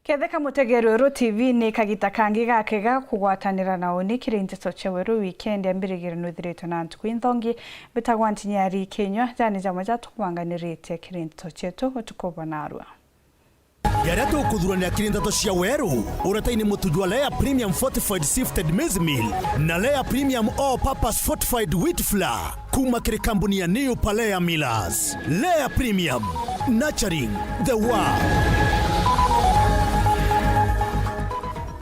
Ketheka mutegero Weru TV ni kagita kangi gake ga kugwatanira na uni kirinte soche Weru weekend ambirigire nuthirito na ntuku inthongi bitagwantinyari Kenya jani jamaja tukubanganirite kirinte soche tu utukobona arua Yaria tukuthurania kirindato cia Weru uretaini mutujwa Lea Premium Fortified Sifted Maize Meal na Lea Premium All Purpose Fortified Wheat Flour kuma kiri kampuni ya New Palea Millers. Lea Premium, nurturing the world.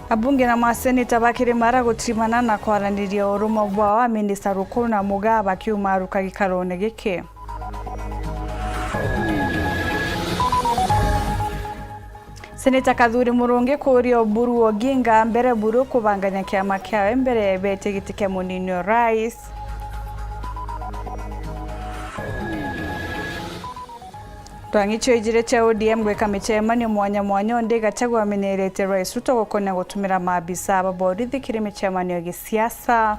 Abunge na maseneta bakiri mara gutirimana na kwaraniria urumo bwa Minisita Rukuru na Mugaa bakiuma ruka gikarone gike. Seneta Kathuri Murungi kuria Oburu Oginga mbere buru kubanganya kiama kiawe mbere betegitike munini rais. Twangicho ijire cha ODM gweka michemanio mwanya ndi Gachagua amenerete rais Ruto gukona gutumira maabisa baborithi kiri michemanio gisiasa.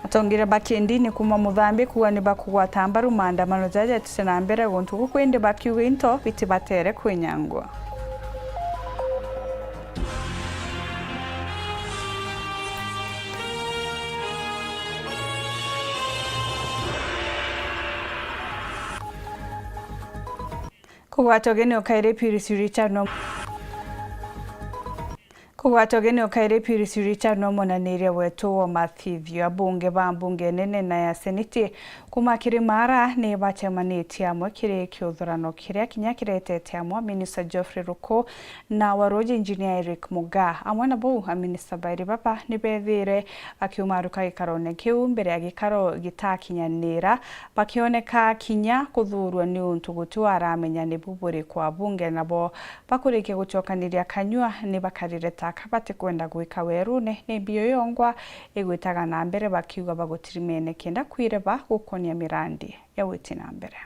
Atongire bakendini kuma muthambi kuwa ni bakugwata mbaru maandamano jaja tusena mbere gontu kukwende bakiuga into biti batere kwenyangwa. Kugwatogene okaire Purity Richard no monaniria wetu wa Mathivio abunge bambunge nene na ya seneti kuma kiri mara ni bachemaniti amwe kiri kiuthurano kiria kinya kiretete amwe Minister Geoffrey Ruku na waroji engineer Eric Mugaa amwe na bau Minister Bairi Baba ni bethire akiumaruka gikarone kiu mbere ya gikaro gitakinyanira bakioneka kinya kuthurwa ni untugutu aramenya ni buburi kwa bunge nabo bakurike gucokaniria kanywa ni bakarire kabate kwenda gwika werune ni bio yongwa igwitaga na mbere bakiuga bagutirimene kenda kwireba gukonia mirandi ya witi na mbere.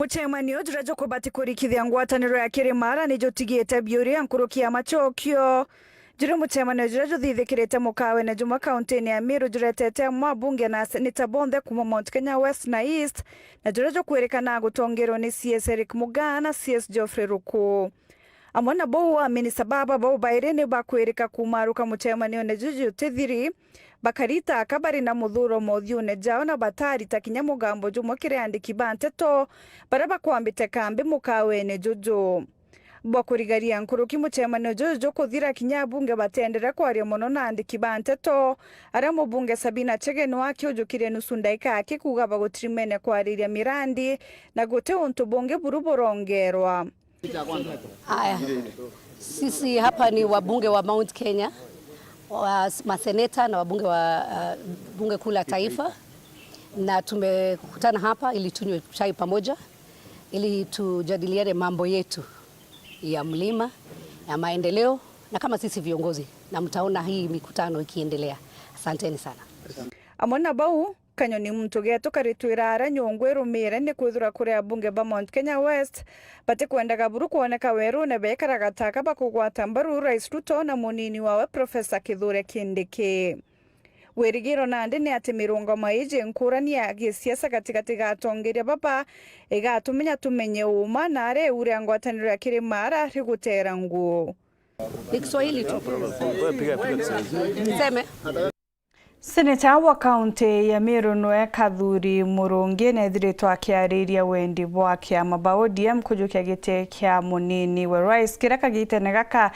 Muchemanio jurajo kubati kurikithia ngwataniro ya Kirimara ni jotigiete biuri ankurukia machokio. Jure muchemanio jurajo thithikirite mukawe na Juma County ya Meru juretete mwabunge na seneta bonthe kuma Mount Kenya West na East na jurajo kwerekana gutongero ni CS Eric Mugaa na CS Geoffrey Ruku. Amwana bowa Minister Baba bowa bairene bakwirika kumaruka muchemanio ne juju tethiri bakarita akabari na muthuro mothiune jao na batari takinya mugambo jumo kireandiki banteto baraba kwambite kambi mukawe ne juju bakurigaria nkuruki muchemanio juju kuthira kinya bunge batendera kwaria mono na andiki banteto ara mubunge Sabina Chegeno akiujukire nusu ndaika akikuga bagutirimene kwariria mirandi na gote untu bunge buruborongerwa. Haya, sisi hapa ni wabunge wa Mount Kenya, maseneta na wabunge wa bunge kuu la taifa, na tumekutana hapa ili tunywe chai pamoja, ili tujadiliane mambo yetu ya mlima, ya maendeleo, na kama sisi viongozi, na mtaona hii mikutano ikiendelea. Asanteni sana. Amona bau kanyoni muntu geto karitwira ara nyongwe rumire ni kwithura kuria bunge ba Mount Kenya West bate kwendaga buru kuoneka weru ne bekara gataka bakugwata mbaru rais Ruto na munini wawe Professor Kithure Kindiki. Werigiro nande ni ati mirongo maije nkurani ya gisiasa katikati gatongeria baba igatumenya tumenye uma na are ure ngwataniro ya Kirimara rigutera nguo. Kiswahili tu. Seme. Seneta wa kaunti ya Meru noe Kathuri Murungi nethiritwo akiariria wendi bwa kiama ba ODM kujukia gite kia munini we rais kira kagitene gaka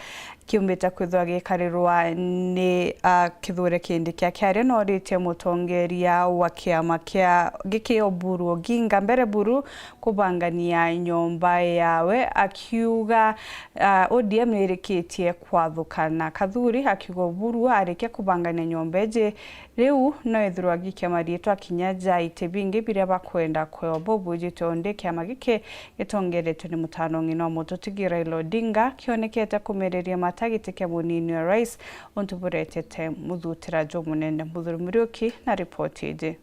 kiumbita kwithwa gikarirwa ni Kithure Kindiki akiaria no ritie mutongeria wa kiama kia giki Oburu Oginga mbere buru kubangania nyomba yawe akiuga ODM nirikitie kwathukana. Kathuri akiuga Oburu arike kubangania nyomba je riu no ithurwa gikiama rietwa kinyaja itebingi biria bakwenda kweobo bujite onde kiama gike gitongerete ni mutano ngino mututigira Raila Odinga kionekete kumereria matagitike munini wa rais ontuburetete muthutira jo munene Muthuri Muriuki na ripoti ije.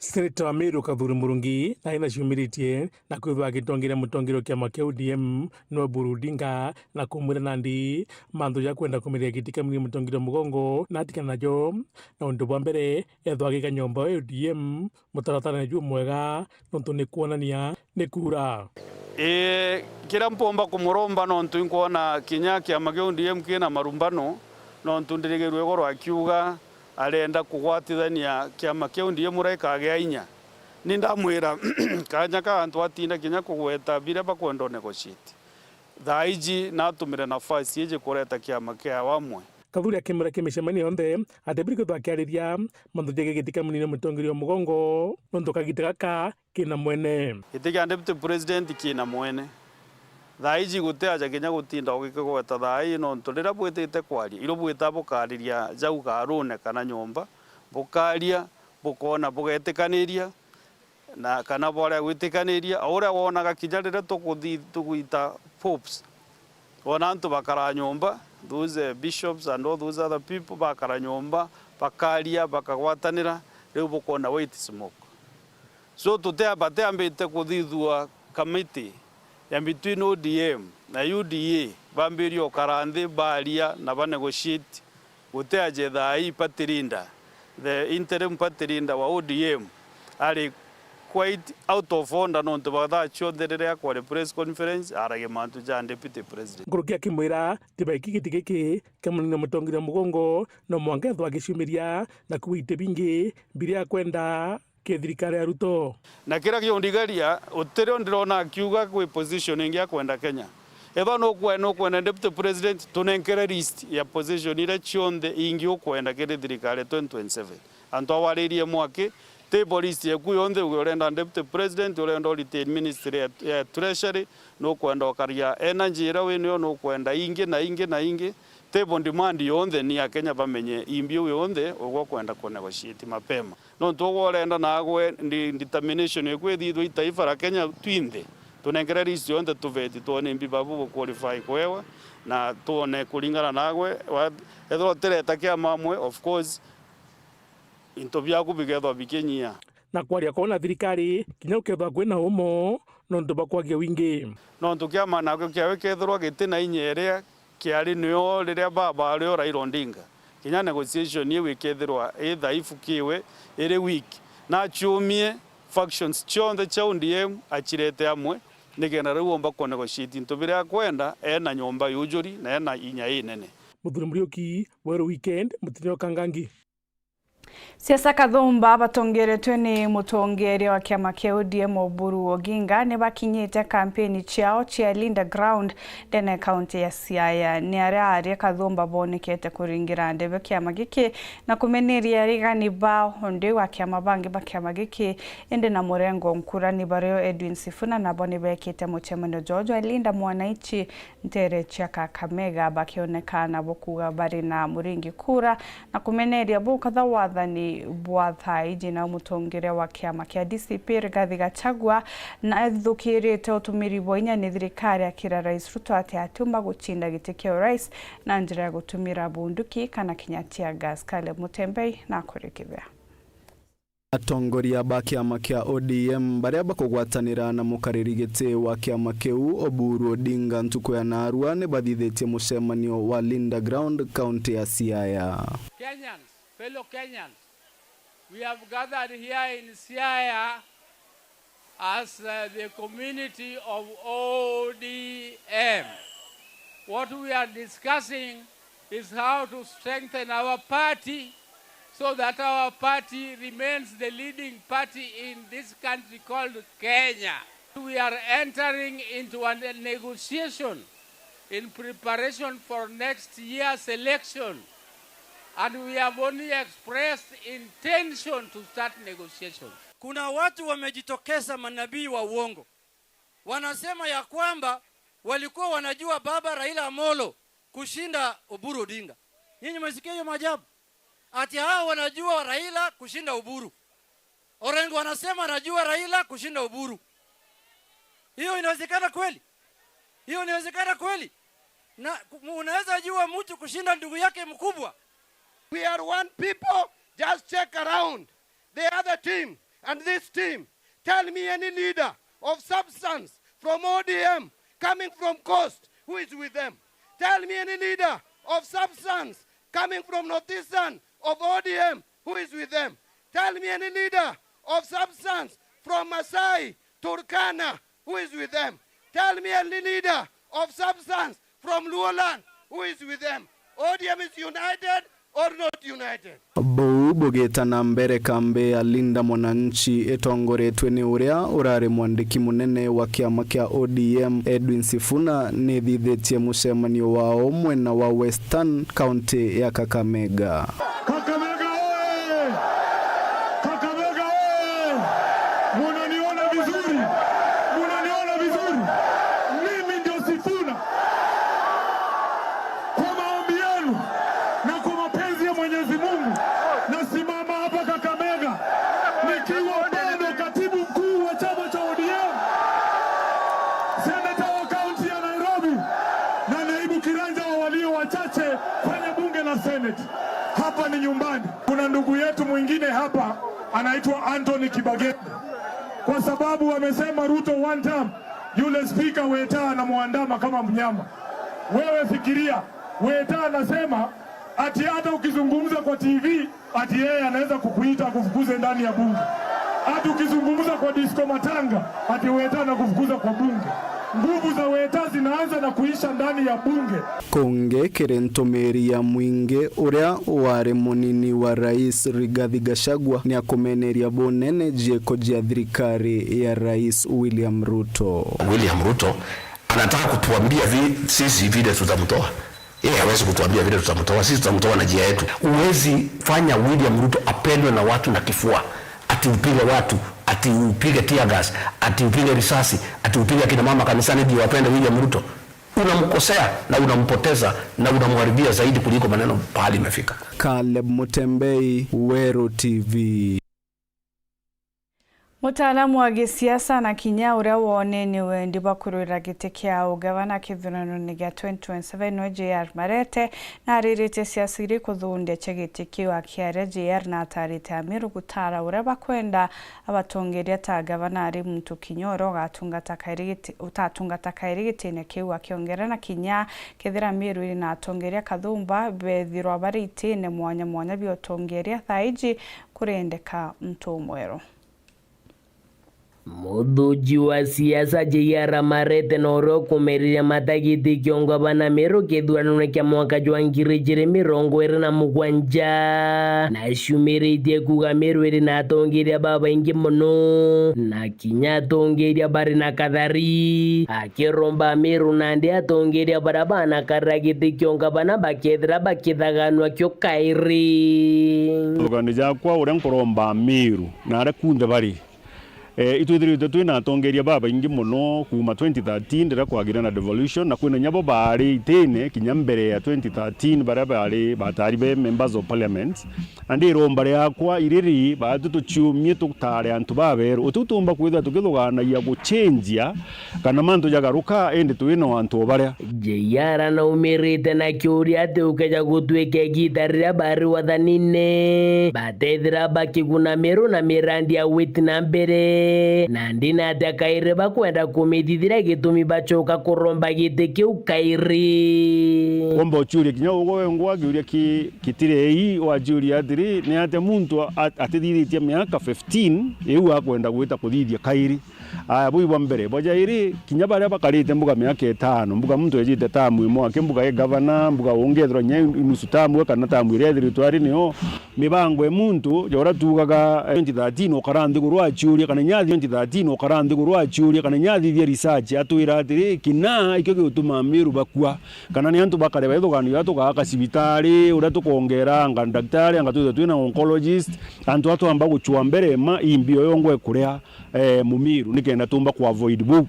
Senator wa Meru Kathuri Murungi na ina ciumiritie na kwithwa gitongire mutongiro kiama kia ODM no Oburu Odinga na kumwira Nandi manthu ya kwenda kumiria gitikamirie mutongiro mugongo na atikana najo na undu bwa mbere ethwa giga nyomba ODM mutaratara ju mwega nontu ni kuonania ni kura kira mpomba kumuromba nontu inkuona kinya kiama kia ODM kina marumbano nontu ndirigerwe goro akiuga arenda kugwatithania kiama kia ODM muraikagea inya ni ndamwira kanya ka antu atinda kinya kugweta bire bakwenda negotiate thaiji natumire nafasi ije kureta kiama kia wamwe. Kathuri akimura kimicemania yonthe atebiriko twakiariria manthu jege gitikamunire mutongirio mugongo nontu kagite gaka kina mwene itikia deputy president kina mwene thaiji guteaja kinya gutinda ugikigweta thai nontu rira bwitite kwaria iro bwita bukariria jau garune kana nyomba bukaria bukona bugetikaniria na kana bore gwitikaniria ora wonaga kijarire tuguita popes wona antu bakara nyomba those bishops and all those other people bakara nyomba bakaria bakagwatanira riu bukona wait smoke so tutea bateambite kuthithua committee ya between ODM na UDA bambirio karanthi baria na banegotiate gutea jetha hii patirinda the interim patirinda wa ODM ari quite out of order nontu batha chotherere kwa press conference arage mantu ja deputy president ngurukia kimwira tibaiki gitigiki kamunina mutongirio mugongo no mwange thwa giciumiria na kuite bingi biria kwenda kethirikari ya Ruto na kira giondigaria utero ndirona akiuga kwi positioning ya kwenda Kenya eba no kwenda deputy president tunenkere list ya position ile chionde ingi ukwenda kire thirikari 2027 anto awaririe mwake table list yeku yonde urenda deputy president urenda retain ministry ya treasury no kwenda okaria energy ira wenyo no kwenda ingi na ingi table demand yonde ni ya Kenya bamenye imbio yonde ugo kwenda kunegotiate mapema no tugorenda nagwe determination yekwithithwa itaifa la Kenya twinde tunengera list yonde tuveti tuone mbibabu qualify kwewa na tuone kulingana nagwe ethro tereta kia mamwe of course into byaku bigethwa bikinyia na kwaria kona thirikari kinya ukethwa kwina umo nontu bakwagia wingi nontu kia mana kia kethwa gitina inyeria kiari nio riria baba rio Raila Odinga kinya negotiation yewe kethirwa thaifu kiwe iri week na chumie factions chonde cha ODM achirete amwe nigena riu omba ko negotiate into biria kwenda ena nyomba yujuri na ena inya inene Muthuri Muriuki wero weekend mutinyo Kangangi. Siasa Kathumba batongeretwe ni mutongeria wa kiama kia ODM Oburu Oginga ni bakinyite kampeni ciao cia Linda Ground dene kaunti ya Siaya ni aria Kathumba bonekete kuringira ndebe kiama giki na kumeneria rigani bao onde wa kiama bangi ba kiama giki ende na murengo nkura ni bareo Edwin Sifuna na boni bekete muchemendo George Linda Mwanaichi ntere cia Kakamega bakionekana bokuga bari na muringi kura na kumeneria bukatha wathani bwathai jina mutongere wa kiama kia DCP Rigathi Gachagua na ethukirite utumiri boinya ni thirikari akira Rais Ruto atumba guchinda giti kia rais na njira ya gutumira bunduki kana kinyatia gas Kale Mutembei na kurikithia atongoria ba kiama kia ODM baria bakugwatanira na mukariri giti wa kiama kiu Oburu Odinga ntuku ya Narua ne bathithetie mucemanio wa Linda Ground county ya Siaya. Kenyans, fellow Kenyans, we have gathered here in Siaya as the community of ODM. What we are discussing is how to strengthen our party so that our party remains the leading party in this country called Kenya. We are entering into a negotiation in preparation for next year's election. And we have only expressed intention to start negotiations. Kuna watu wamejitokeza manabii wa uongo. Wanasema ya kwamba walikuwa wanajua baba Raila Amolo kushinda Oburu Odinga. Nyinyi mmesikia hiyo maajabu? Ati hao wanajua Raila kushinda Oburu. Orengo wanasema anajua Raila kushinda Oburu. Hiyo inawezekana kweli? Hiyo inawezekana kweli? Na unaweza jua mtu kushinda ndugu yake mkubwa? We are one people, just check around. The other team, And this team, tell me any leader of substance from ODM coming from Coast who is with them. Tell me any leader of substance coming from Northeastern of ODM who is with them. Tell me any leader of substance from Masai, Turkana who is with them. Tell me any leader of substance from Luoland who is with them. ODM is united or not united? Bou bugitana mbere kambe ya Linda Mwananchi etongoretwe ni uria urare mwandiki munene wa kiama kia ODM Edwin Sifuna ni thithetie mucemanio wao mwena wa Western County ya Kakamega. Kakamega oye! Kakamega oye! Munaniona vizuri? Munaniona vizuri? Mimi ndio Sifuna. Kwa maombi yenu na kwa mapenzi ya Mwenyezi Mungu nasimama hapa Kakamega nikiwa bado katibu mkuu wa chama cha ODM, seneta wa kaunti ya Nairobi na naibu kiranja wa walio wachache kwenye bunge la Senate. Hapa ni nyumbani. Kuna ndugu yetu mwingine hapa anaitwa Anthony Kibageni, kwa sababu wamesema Ruto one time, yule speaker Weta anamuandama kama mnyama. Wewe fikiria, Weta anasema ati hata ukizungumza kwa TV ati yeye anaweza kukuita kufukuze ndani ya bunge. Hata ukizungumza kwa disco matanga ati Weta anakufukuza kwa bunge. Nguvu za Weta zinaanza na kuisha ndani ya bunge. Konge Kerentomeri ya Mwinge uria ware munini wa Rais Rigathi Gachagua ni akomeneria bonene jieko jia thirikari ya Rais William Ruto. William Ruto anataka kutuambia sisi vile tutamtoa. Yeye hawezi kutuambia vile tutamtoa, sisi tutamtoa na njia yetu. Uwezi fanya William Ruto apendwe na watu na kifua. Ati upige watu, ati upige tear gas, ati upige risasi, ati upige kina mama kanisani ndio wapende William Ruto. Unamkosea na unampoteza na unamharibia zaidi kuliko maneno pahali imefika. Caleb Mutembei, Wero TV. Mutaalamu wa gisiasa na kinya uria wonene wendi bakurira gite kia ugavana kithurano gia 2027 no JR Marete na aririte siasa iri kuthundia chegete kiwa kia JR na atarite Amiru gutara uria bakwenda abatongeria ta gavana ari muntu kinyoro utatungata kairigite ne kiwa kiongera na kinya kithira Amiru iri na atongeria kathumba bethirwa barite ne mwanya biotongeria thaiji kurendeka mtu mwero. Muthuji wa siasa JR Marete noro kumeriria matagiti kiongo bana Meru kithurano kia mwaka jwa 2027 na shumiritie kuga Meru iri na atongeria baba ingi muno na kinya atongeria bari na kathari akiromba Meru na ndi atongeria barabana karagiti kiongo bana bakethira bakithaganwa kyo kairi Lugani jakwa uria nkoromba Meru na ara kunde bari itwithirite twina atongeria baba ingi muno kuma 2013 ndira kwagira na devolution na kwina nyabo bari itene kinya mbere ya 2013 bara bari batari be members of parliament andi romba yakwa iriri batutuchumie tutare antu babero ututumba kwitha tukithugana ya guchenjia kana mantu jagaruka ende twina antu baria JR na umirite na kiuria ati ukeja gutwike gitarira bari wathanine batethira bakiguna Meru na mirandi ya witi na mbere na ndina atakaire bakwenda kumithithira gitumi bachoka kuromba gite kiu kairi kombo churia kinya ugo ngwa giuria kitirei wa juria thiri ni ate muntu atithithitie miaka 15 eu akwenda gwita kuthithia kairi aya bui mbere boja iri kinya baria bakarite mbuga miaka 5 mbuga muntu ejite tamu imo akimbuga ye governor mbuga ongethro nya nusu tamu kana tamu ire thiritwari niyo mibango e muntu jora tugaga 2013 okarandi gurwa churia kana nyathi 2013 okarandi gurwa churia kana nyathi thia research atwira atiri kina ikyo gituma Meru bakua kana ni antu bakareba ithugani yatugaga cibitari uria tukongera anga daktari anga twina oncologist antu amba guchwa mbere ma imbio yongwe kuria mumiru nikenda tumba ku avoid bu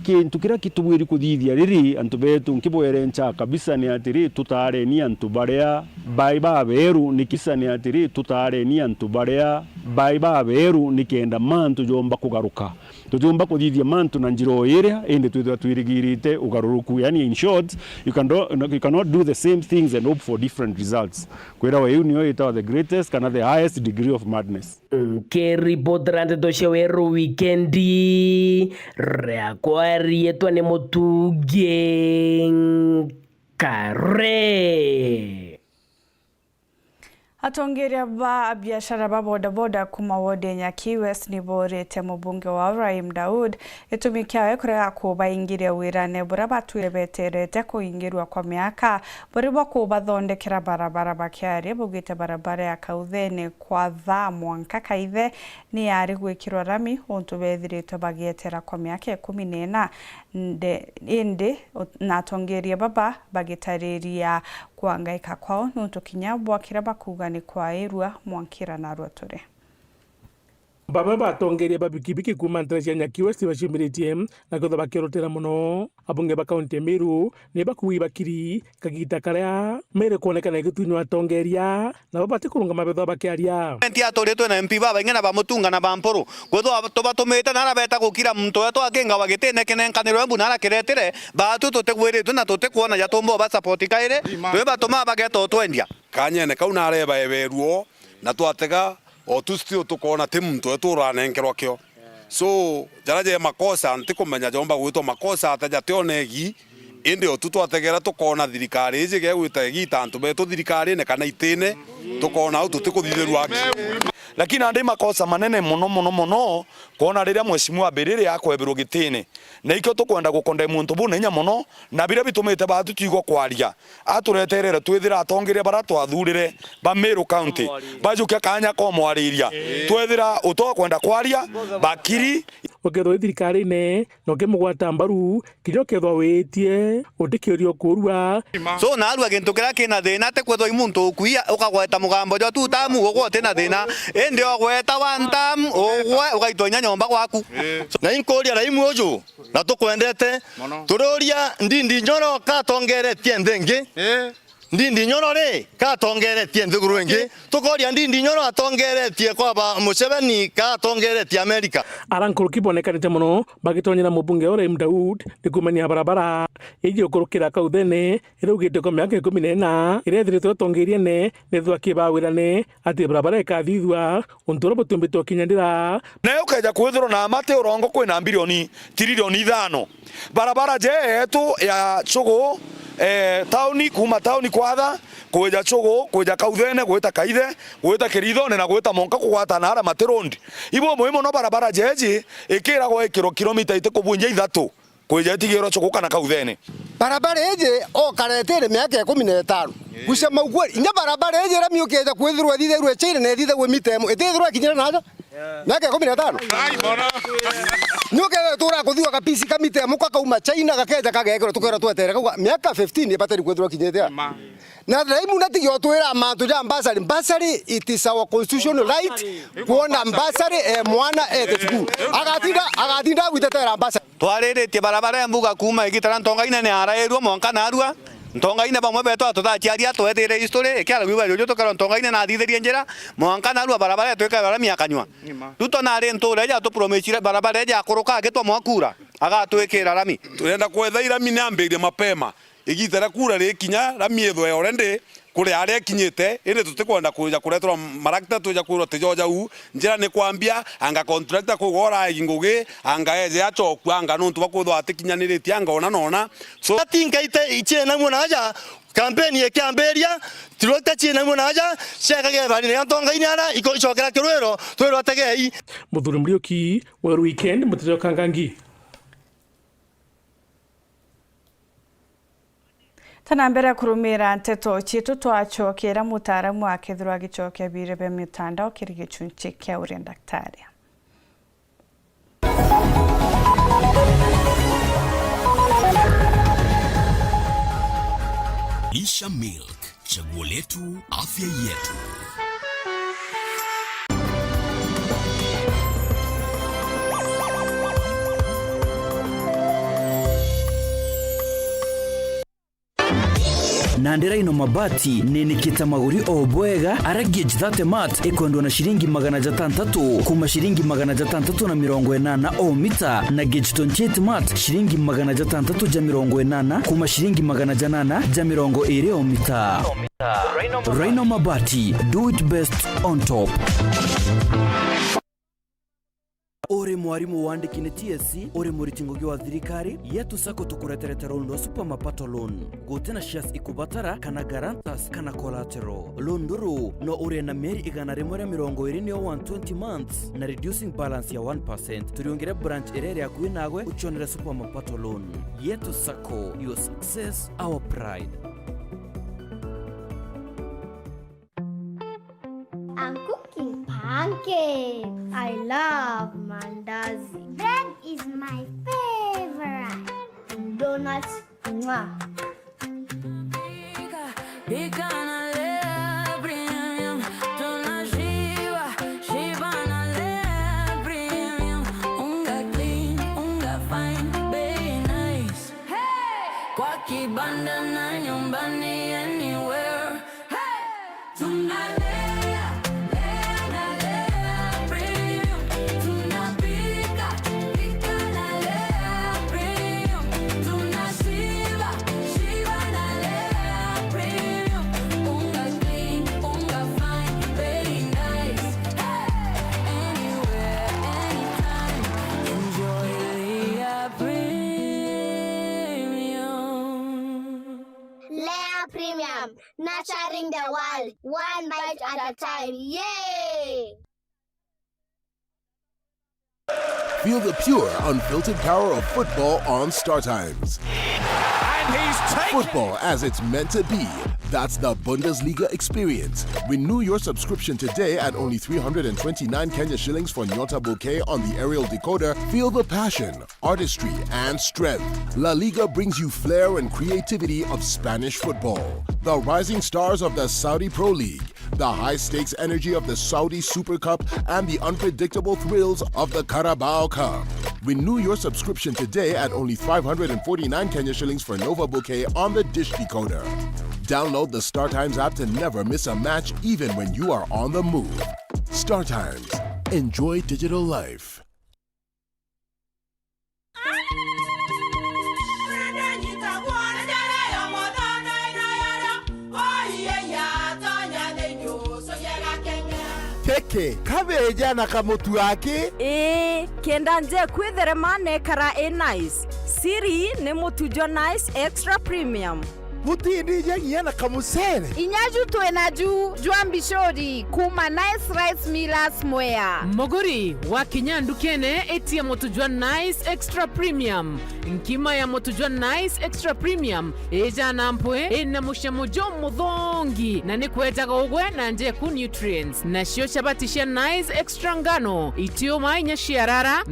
kintu kira kitubwiri kuthithia riri antu betu nkibwerencha kabisa ni atiri tutare ni antu barea baiba beru nikisani atiri tutare ni antu barea baiba beru nikenda mantu jomba kugaruka tujomba kuthithia mantu na njiro iria indi twirigirite ugaruruku. Yani in short, you cannot do the same things and hope for different results. Kwira wa union ita the greatest kana the highest degree of madness. Keripotrante tosheweru weekendi reakwari yetu ni Mutuge Kare. Atongeria ba biashara ba bodaboda kuma wode Nyaki West ni borete mubunge wa Ibrahim Daud etumikia kurega kuba ingire wirane bura batwire beterete kuingirwa kwa miaka buribo kuba thondekera barabara bakiari bugite barabara ya Kauthene kwa tha mwanka kaithe ni yari gwikirwa rami ontu bethirite bagietera kwa miaka 14 indi na atongeria baba bagitariria kuangaika kwao nuntu kinyabwa kiraba kuga ni kwa irua mwankira na rotore. Baba batongeria babikibiki kuma ntracia Nyaki West bashimiritie na kutha bakirotera muno abunge ba kaunti Meru ne bakuwi bakiri kagita karia mere kuonekana gitunywa atongeria na babate kurunga mabetho bakiaria ntia toretwe na MP baba ingena bamutunga na bamporo gwetho tobatumite na rabeta gukira muntu wetu akinga bagitene kenenkaniro embu na kiretere batu tutegwiritu na tutekuona ya tombo ba support kaire twe batuma bageto twendia kanyene kauna areba eberuo na twatega o tustio tukona timuntu eturanenkerwa kyo so jaraje makosa ntikumenya jomba gwitwa makosa ataja tionegi indi o tutwategera tukona thirikari ije ge gwita gita antu betu thirikari ne kana itine tukona au tutikuthithirwa lakini andi makosa manene muno kuona riria mweshimwa berere yakwebirwo gitine na ikyo tukwenda gukonde muntu bu nenya muno na bire bitumite batu tigo kwaria atureterere twithira atongeria bara twathurire ba Meru County bajuke kanya ko mwariria twithira uto kwenda kwaria bakiri ukethwa thirikari ne no kemugwata mbaru kinyo kethwa witie utikirio kurua so na aru agintu kira kina thina te kwethwa imuntu kuia ukagweta mugambo jo tutamu ugote na thina indi ogweta wantam ogwe ugaitonya nyomba gwaku na inkoria raimu uju na tukwendete turoria ndindi nyoro katongeretie ndengi ndindi nyoro ri katongeretie nthuguru ingi tukoria ndindi nyoro atongeretie kwa Museveni katongeretie Amerika arankuru kibonekanite muno bagitonyera mubunge Ibrahim Daud nikumania barabara ije ukurukira Kauthene irugite kwa miaka 14 irethirite tongerie ne nethwa kibawirane ati barabara ikathithwa untoro butumbito kinyandira na ukaja kwithiro na mate urongo kwina bilioni trilioni 5 barabara je yetu ya Chogo tauni kuma tauni kwatha kuja Chogo kuja Kauthene gwita Kaithe gwita Kiridhone na gwita Monka kugwata na ara Matirondi ibo muhimu no barabara jeji ikira gwa kilomita itekubunja 3 kuja tigiro Chogo kana Kauthene barabara eje o karetere miaka 15 kusema ukweli nya barabara eje rami ukeja kwithirwa thithirwe chine na thithirwe mitemo ethithirwa kinyira naja miaka 15 ai bona nyoke tura kuthiwa kapisi kamite muka kauma China gakeja kagekero tukera twetere kwa miaka 15 batari kwethirwa kinyete na raimu natigyo twira mantu ja ambassador it is our constitutional right kuona ambassador mwana school agatinda gwitetera ambassador twareretie barabara ya mbuga kuma igitara ntongaine ne araerwa monka narua ntongaine bamwe beto tutatiaria twethere history ikiara gwiba ryo tukara ntongaine na thithirie njira monka narua barabara tweka bara miakanywa tuto na re ntore ja to promisire barabara ja kuruka agitwa mwakura agatwikira rami turenda kwetha irami nambirie mapema igitara kura rikinya rami ethwe already kule aria kinyite indi tutikwenda kuja kuretrwa marakta tuja kurwo tijoja u njira ni kwambia anga contractor kugora ingugi anga eje achoku anga nuntu bakuthwa atikinyaniritie anga ona so tingaite iche na munaja kampeni ya kamberia tilota china munaja shekage bari ne antongaine ara iko chokera kirwero twero ategei Muthuri Muriuki wa weekend mutiro kangangi Tanambera kurumira nteto chitu twachokera mutaramu akethirwa gichokia birebe mitandao kiri gichunchi kia uri daktari. Lisha Milk, chaguo letu, afya yetu. na Rhino Mabati nenikita maguri obwega ara gauge 30 mat ikondwa na shilingi 600 kuma shilingi 680 o mita na gauge 28 mat shilingi 680 kuma shilingi 820 o mita. Rhino Mabati, do it best on top. Ore mwarimu wandikine TSC, ore muritingogi wa thirikari, yetu sako tukureterete rondo super mapato loan. Gutena shares ikubatara, kana garantas, kana collateral. Loan duru, no ore na meri igana remore mirongo irini o 120 months, na reducing balance ya 1%. Turiongere branch erere ya kuinagwe, uchonere super mapato loan. Yetu sako, your success, our pride. I'm cooking pancakes. I love mandazi. Bread is my favorite. Donuts, mwah. Nurturing the world, one bite at a time. Yay! Feel the pure, unfiltered power of football on Star Times. And he's taken Football as it's meant to be. That's the Bundesliga experience. Renew your subscription today at only 329 Kenya shillings for Nyota Bouquet on the aerial decoder. Feel the passion, artistry, and strength. La Liga brings you flair and creativity of Spanish football. The rising stars of the Saudi Pro League, the high-stakes energy of the Saudi Super Cup, and the unpredictable thrills of the Carabao Cup. Renew your subscription today at only 549 Kenya shillings for Nova Bouquet on the Dish Decoder. Download the Star Times app to never miss a match, even when you are on the move. Star Times. Enjoy digital life. Keke, kabeja na kamutu wake? Kenda nje kwitherema nekara nice. Siri ni mutujo nice extra premium. Mutindi nyenye na kamusere. Inyaju tuenaju juambishori kuma nice rice millers mwea. Moguri wa kinyandu kene eti ya motujua nice extra premium. Nkima ya motujua nice extra premium eja nampwe ena mushamojo mudhongi na nikweta kogwe na nje ku nutrients na shio shabatisha nice extra ngano itio mainya shiarara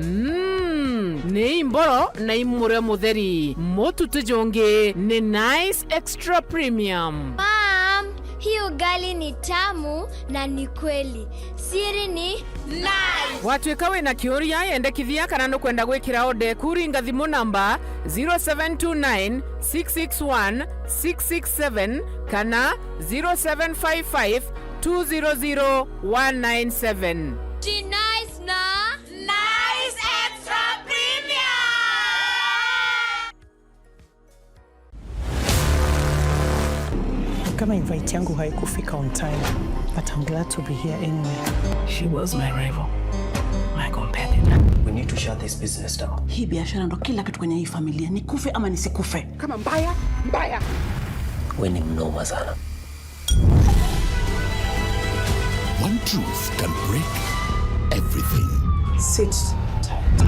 ne imboro na imure mutheri motu tujonge ne nice extra premium. Mom, hii ugali ni tamu na ni kweli. Siri ni nice. Watwekawe na kioria yende kithia kana no kwenda gwikira ode kuringa thimu namba 0729 661 667 kana 0755 200 197. Nice na nice extra premium. Kama invite yangu haikufika on time, but I'm glad to be here anyway. She was my rival, my competitor. We need to shut this business down. Hii biashara ndo kila kitu kwenye hii familia, nikufe ama nisikufe. Kama mbaya, mbaya. We ni mnoma sana. One truth can break everything. Sit tight.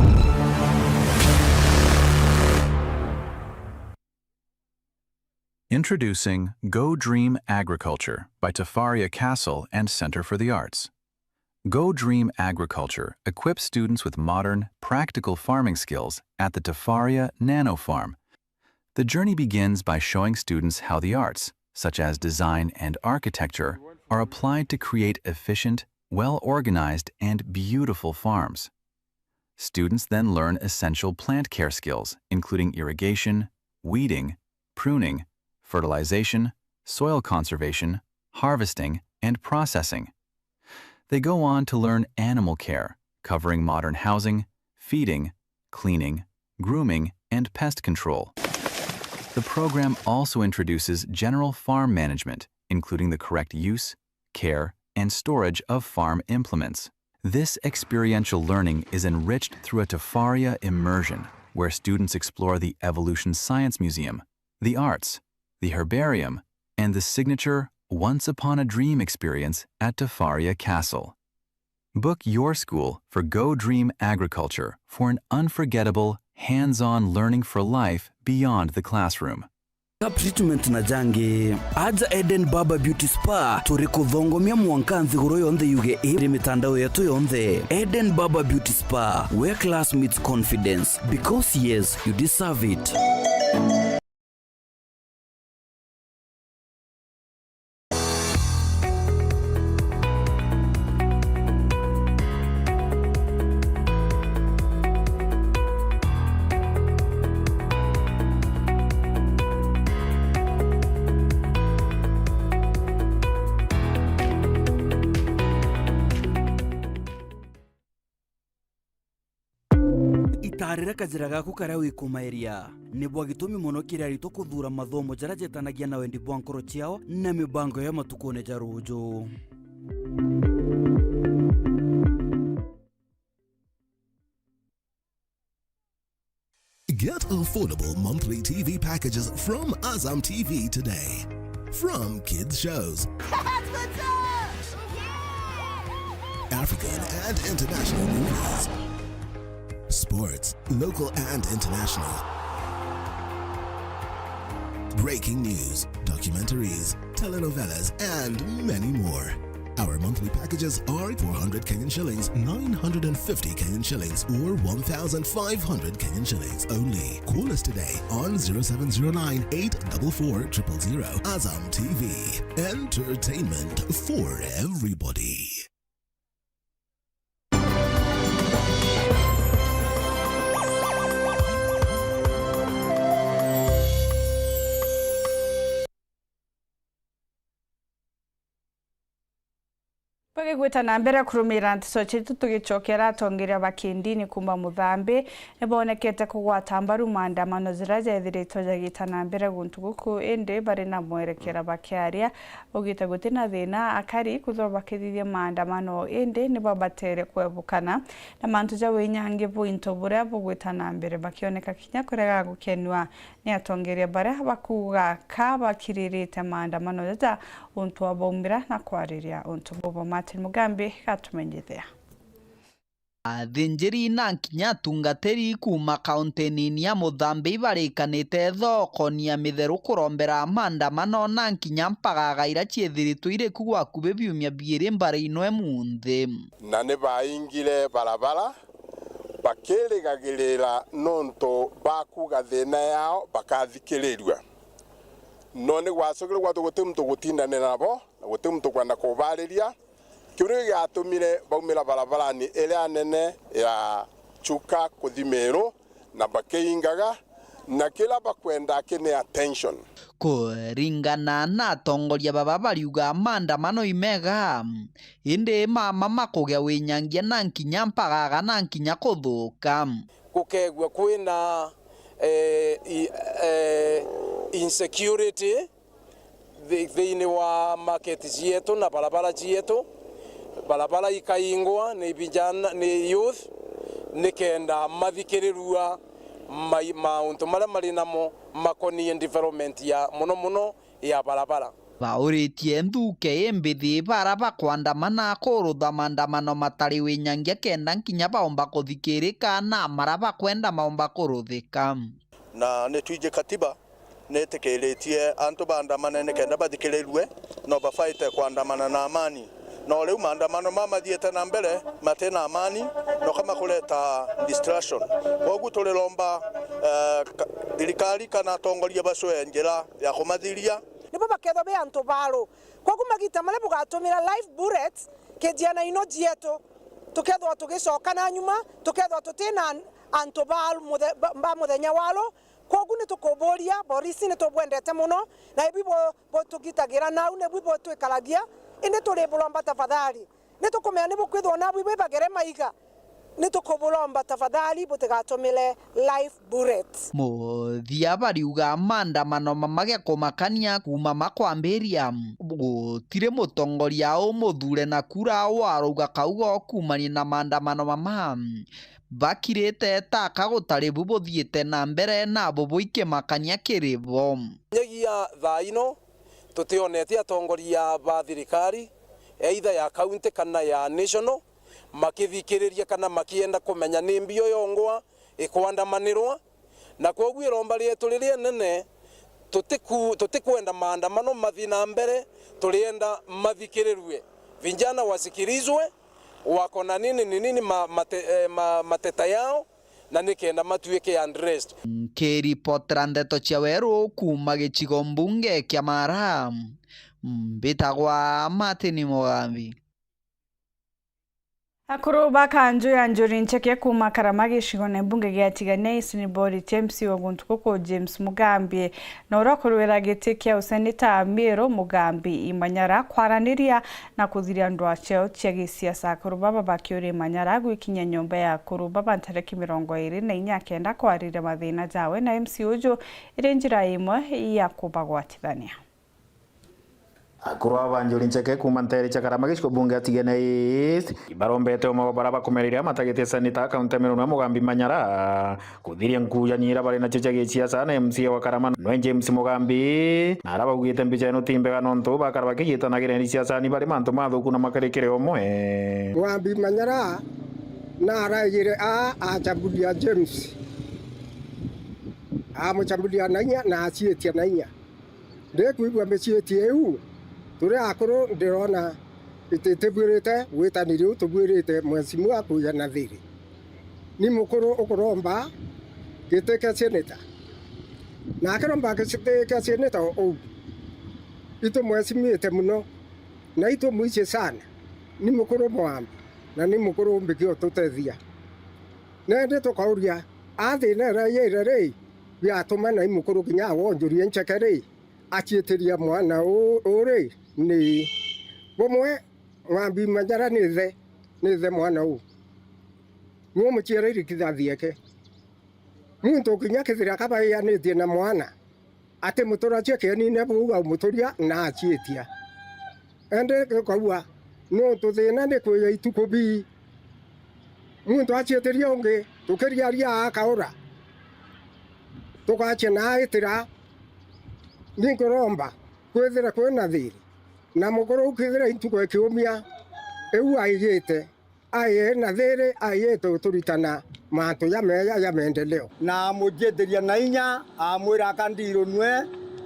Introducing Go Dream Agriculture by Tafaria Castle and Center for the Arts. Go Dream Agriculture equips students with modern, practical farming skills at the Tafaria Nano Farm. The journey begins by showing students how the arts, such as design and architecture, are applied to create efficient, well-organized, and beautiful farms. Students then learn essential plant care skills, including irrigation, weeding, pruning, fertilization, soil conservation, harvesting, and processing. They go on to learn animal care, covering modern housing, feeding, cleaning, grooming, and pest control. The program also introduces general farm management, including the correct use, care, and storage of farm implements. This experiential learning is enriched through a Tafaria immersion, where students explore the Evolution Science Museum, the arts, the herbarium, and the signature Once Upon a Dream experience at Tafaria Castle. Book your school for Go Dream Agriculture for an unforgettable, hands-on learning for life beyond the classroom. Treatment na jangi aja Eden Baba Beauty Spa turikuthongomia mwankanthi goro yonthe yuge mitandao yetu yonthe. Eden Baba Beauty Spa, where class meets confidence, because yes, you deserve it. Itarira kajira gaku karia wikumairia nibwo gitumi muno kiria rito kuthura mathomo jara jetanagia na wendi bwa nkoro ciao na mibango ya matukone jarujo. Get affordable monthly TV packages from Azam TV today. From kids shows, African and international movies, sports, local and international, breaking news, documentaries, telenovelas, and many more. Our monthly packages are 400 Kenyan shillings, 950 Kenyan shillings, or 1,500 Kenyan shillings only. Call us today on 0709 844 000. Azam TV, entertainment for everybody. Page gwita na mbere kurumira ntiso chitu tugicokera tongira bakindini kumba muthambi nebonekete kugwata mbaru maandamano ziraje ithirito jagita na mbere guntu guku ende bari na mwerekera bakiaria ugita gutina thina akari kuthwa bakithithia maandamano ende nibo batere kwebukana na mantu ja winyange buinto buria bugwita na mbere bakioneka kinya kurega gukenwa ni atongeria bare bakuga ka bakiririte maandamano ja untu abombira na kwariria untu bobo Martin Mugambi gatumenyithia. Thinjiri na nkinya tungateri kuma kaunti ya Muthambi barikanite thoko nia mitheru kurombera maandamano na nkinya mpaga gaira ciethiritu ire kugwa kube biumia biere mbari ino emunthi na ne baingire barabara bakirigagirira nonto bakuga thina yao bakathikiriria none gwacogire gwatu gutimtu gutindane nabo gutimtu kwenda kubariria kiuri gatumire baumira barabarani ile nene ya Chuka kuthimero na bakeingaga na kila bakwenda kine attention kuringana na atongoria baba bariuga maandamano imega inde mama makugea winyangia na nkinya mpagaga na nkinya kuthuka gukegwa kwina insecurity thini wa market zietu na barabara zietu barabara ikaingwa ni vijana ni youth nikenda mathikiriruwa mauntu mara mari namo makoni development ya muno ya barabara bauritie nthuke embithi baraba kwandamana kurutha maandamano matari winyangia kenda nkinya baomba kuthikirika na maraba kwenda maomba kuruthika na netwije katiba netekeletie antu bandamana nekenda bathikiriruwe no bafaite kwandamana na amani no leo maandamano mama dieta na mbele matena amani no kama kuleta distraction ogu tulilomba dirikali kana tongoria basoe njera ya kumathiria nibo baketho be antu baro kwa kumagita male bugatumira live bullets kediana ino dieto tukethwa tugicoka na nyuma tukethwa tutina antu baro ba muthenya walo kogu ni tukuburia borisi ni tubwendete muno na ibi bo tugitagira nau ne bo twikaragia inde turi bulomba tafadhali ni tukumenya ni bukwithwo na bibe bagere maiga ni tukubulomba tafadhali butigatumile life bullets. Muthia bariuga maandamano mamage kumakania kuma makwambiria gutire mutongoria umuthure na kura waruga kaugo kumania na maandamano mama bakirite taka gutari bubuthiite na mbere na bubuike makania kiribo nyegia thaino tutionete atongoria ba thirikari either ya county kana ya national makithikiriria kana makienda kumenya ni mbio yongwa ikwandamanirwa na kwoguo iromba rietu riria nene tutikwenda maandamano mathina mbere turienda mathikirirwe vijana wasikilizwe wako na nini mateta yao na nikenda matuike undressed. Kiripotera Ndeto Chiaweru kuma gicigo mbunge kia Mara mbitagwa Martin Mugambi. Akuru bakanjo ya njuri ncheke kuma Karamagi shigone mbunge gya tigane isini bori James Oguntuko James Mugambi na urakorwera gite kia useneta Miro Mugambi imanyara kwaraniria na kuthiria ndwa cheo cia gisiasa. Akuru baba bakiuri manyara gwikinya nyomba ya akuru baba ntareki 29 kwarire mathina jawe na MC Ujo iri njira imwe ya kubagwatithania. Akuru abanjuri ncheke kuma ntere cha Karamagi shiko bunge atigene East ibarombete omabara bakomerera matagete sanita kaunti Miro Mugambi manyara kuthiria nkuya nyira bari na checha gisiasa na MC wa Karamana no James Mugambi araba ugite mbica ino timbe nonto bakara bakigitanagira ni siasa ni bari manto mathuku na makerekere omwe Mugambi manyara na aragire achambulia James muchambulia nanya na acietia nanya ndekuigwa mecietie eu turi akuru ndirona ititebwirite witaniri tubwirite mwesimu akuya na thiri ni mukuru ukuromba giteke seneta na akaromba giteke seneta o ito mwesimite muno na ito muiche sana ni mukuru Mugambi na ni mukuru mbikio tutethia na ndi tukauria athina ra yere ya tumana ni mukuru kinya wonjurie nchekere achietiria mwana ore ni bomwe Mugambi manyara nithe mwana u no muchiere rikithathi yake muntu kinya kithira kabaya nitie na mwana ate mutura cheke ni ne buga muturia na achietia ende kwa no tuthina ni kuya ituko bi muntu achieteria onge tukeria ria akaura tukache na itira ninkoromba kwethira kwena thiri na mukuru ukithira ituko ekiumia eu aigite aye na thiri ayete turitana mantu ya meya ya maendeleo na mujeteria na inya amwira kandiro nwe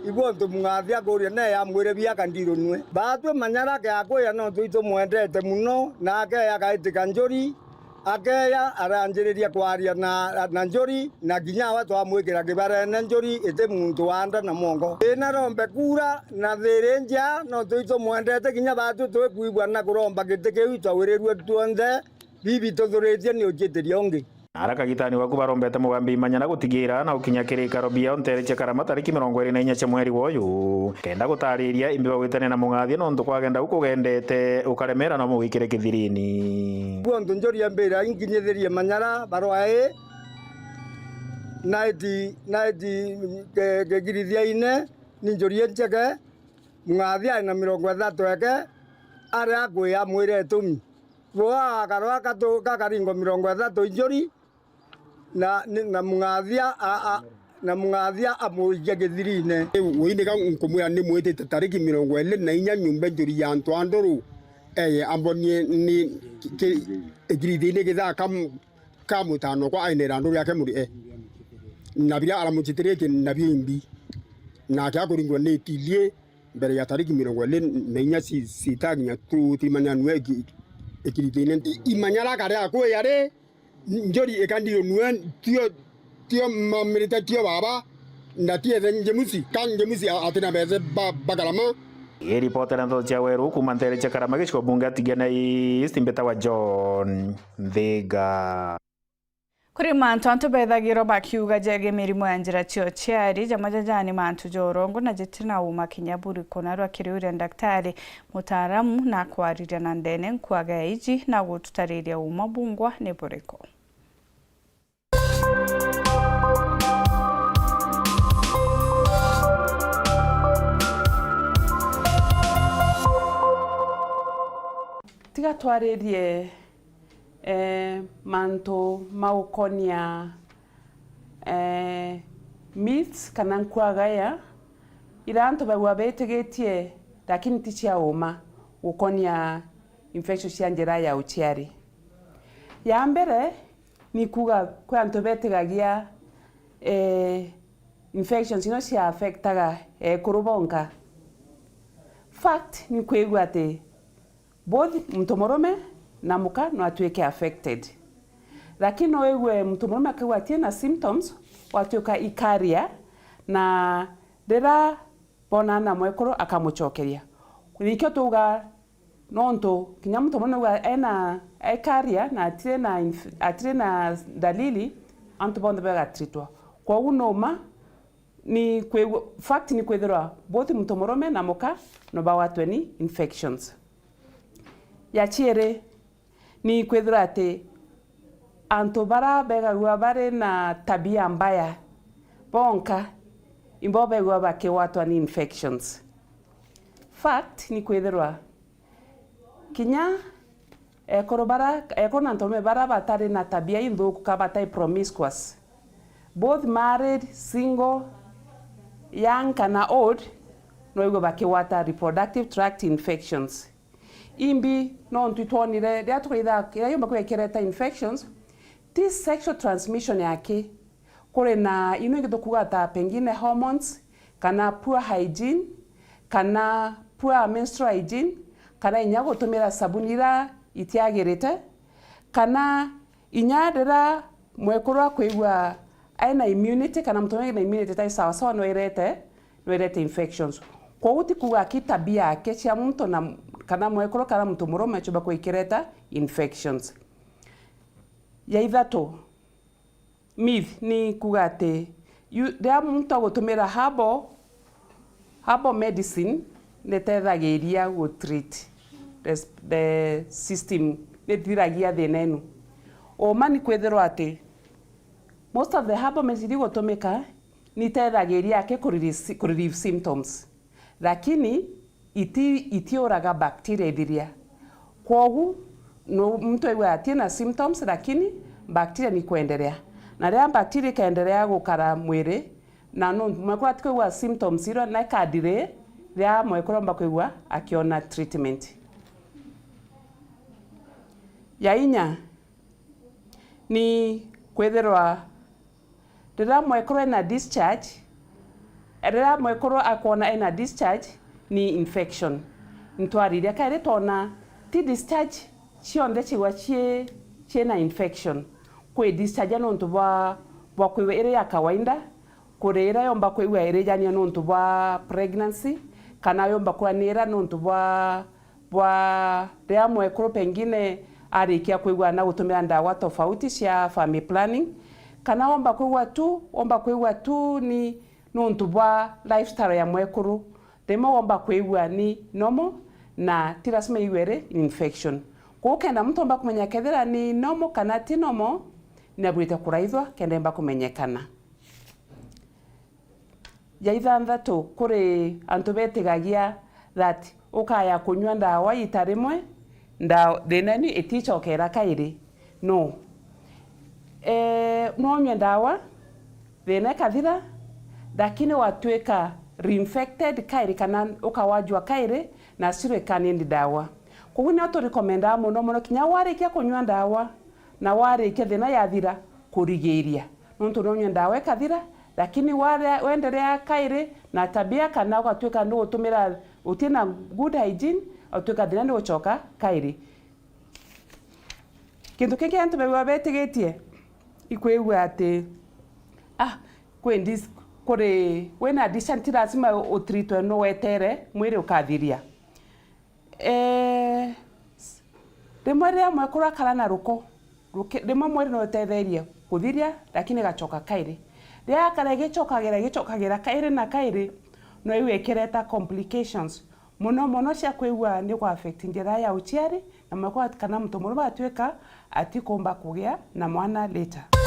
ibonto mungathia kuria na ya mwire bia kandiro nwe batwe manyara ke akoya no tuito mwendete muno na ke ya kaitika njori akeya aranjiriria kwaria na njori na ginya watu amwikira kibara na njori ite muntu wanda na mongo ina rombe kura na thirenja no tuito mwendete ginya batu twekuigwa na kuromba gitike witwa wirirwe tuonde bibi tuthuritie ni ujeteria ongi araka gitani waku barombete Mugambi manyana gutigira na ukinya kirikaro bia ontere cha Karama tariki 24 cha mweri woyu kenda gutariria imbi bagwitane na mungathia no ntu kwagenda ukugendete ukaremera na mugikire kithirini bonto njori ambira inginyithirie manyara barwae naiti gegirithia ine ni njori encheke mungathia na 30 eke ari akuya mwire tumi boa karwa kato kakaringo 30 njori na mungathia amuigia githirine winde ka nkumwira ni mwitite tariki 24 nyumba njuri ya Ntwandoru ambonie ni egirithine githa kamutano kwa ainera andu yake muri na bia aramuchitirie ki na bimbi na kya kuringwa ni tilie mbere ya tariki 24 sitaginya tutimanya nwegi egirithine imanyara kare akwe yare njori ekandiro nuen tio mamirita tio baba ndatie njemusi kanjemusi atina beze bagalama Iripotera Ndeto Chiaweru kuma ntere cha Karamagi shiko bunge atigene East mbeta wa John Thega. Kuri mantu antu bethagiro bakiuga jege mirimo ya njira cio ciari jamajajani mantu jorongo na jitina uma kinyaburi konarwa akiriuria daktari mutaaramu na kwariria na ndene nkwaga iji na gututariria uma bungwa ni buriko. Tiga twaririe manto maukonia myths kana nkwagaya ira antu bagwa betegetie lakini tichia uma ukonia infection cia njira ya uchiari. Ya mbere ni kuga kwa antu betegagia infections ino cia affectaga kurubonka. Fact ni kwigwa ati both mtu murume na muka no atuike affected. Lakini no ewe mtu murume akiwa na symptoms watuika ikaria na dera bona na mwekoro akamuchokeria. Nikyo tuga nonto kinya mtu murume wa ena ikaria na atire na dalili antu bonde bega tritwa. Kwa unoma ni fact ni kwethira both mtu murume na muka no bawatwe ni infections. Ya chiere ni kwethira ati antu bara begagua bare na tabia mbaya bonka imbo begagua bakiwatwa ni infections. Fact ni kwethira kinya korobara ekona ntome bara batari na tabia indhuku kabatai promiscuous, both married, single, young kana old no igo bakiwata reproductive tract infections. Imbi no ntwitwonire ria tukaitha kira yomba kwekireta infections ti sexual transmission yake kuri na ino igithukuga ta pengine hormones kana poor hygiene kana poor menstrual hygiene kana inya gutumira sabuni ira itiagirite kana inya dira mwekurwa kwigwa aina immunity kana mtumege na immunity tai sawa sawa no irete infections. Kwa uti kuga kitabia yake cia mtu na kana mwekoro kana mtu murume chuba kuikireta infections. Ya ithatu myth ni kuga ati ria mtu agutumira herbal medicine netethagiria gu treat the system netiragia thina inu. Oma ni kwethirwa ati most of the herbal medicine gutumika nitethagiria ke relieve symptoms, lakini itiuraga bacteria ithiria. Kwogu no mtu aiwa atina symptoms lakini bacteria ni kuendelea. Na ria bacteria kaendelea gukara mwiri na no mwekora tikwa symptoms iro na kadire ria mwekora mbakwa akiona treatment. Ya inya ni kwethirwa rira mwekora na discharge, rira mwekora akona ena discharge ni infection. Ntwariria kaire tona ti discharge cionde chiwa na infection. Kwe discharge no ntubwa kwiwa ire ya kawaida, kurira yomba kwiwa ire jania no ntubwa pregnancy kana yomba kwa nira no ntubwa ria mwekoro pengine arikia kwiwa na gutumira ndawa tofauti cia family planning kana omba kwiwa tu ni no ntubwa lifestyle ya mwekoro demo omba kwiwa ni normal na tirasima iwere infection. Kwa kenda mtu omba kumenya kethira ni normal kana ti normal na burite kuraithwa kenda omba kumenyekana. Ya ithanthatu kuri antu betigagia that ukaya kunywa ndawa itarimwe thina ni itichokera kairi. No. No nywa ndawa thina kathira lakini watuika reinfected kairi kana ukawajwa kairi na sire kanindi dawa. Kwa hiyo to recommenda muno kinya warikia kunywa ndawa na warikia thina yathira kurigiria. Nonto nywa ndawa kathira lakini wendelea kairi na tabia kana ukatuika ndo utumira utina good hygiene utuika thina ndo uchoka kairi. Kintu kingi antu bewa betigetie ikwegwa ati kwendis kore wena dishanti lazima utritwe no wetere mwiri ukathiria. Rimwe ria mwekora kara na ruko rimwe mwiri no utetherie kuthiria lakini gachoka kairi ria kare gichokagira kairi na kairi no iwekireta complications muno cia kwigua ni kwa affect njira ya uchiari na mwako kana mtu murume atuika atikomba kugia na mwana later.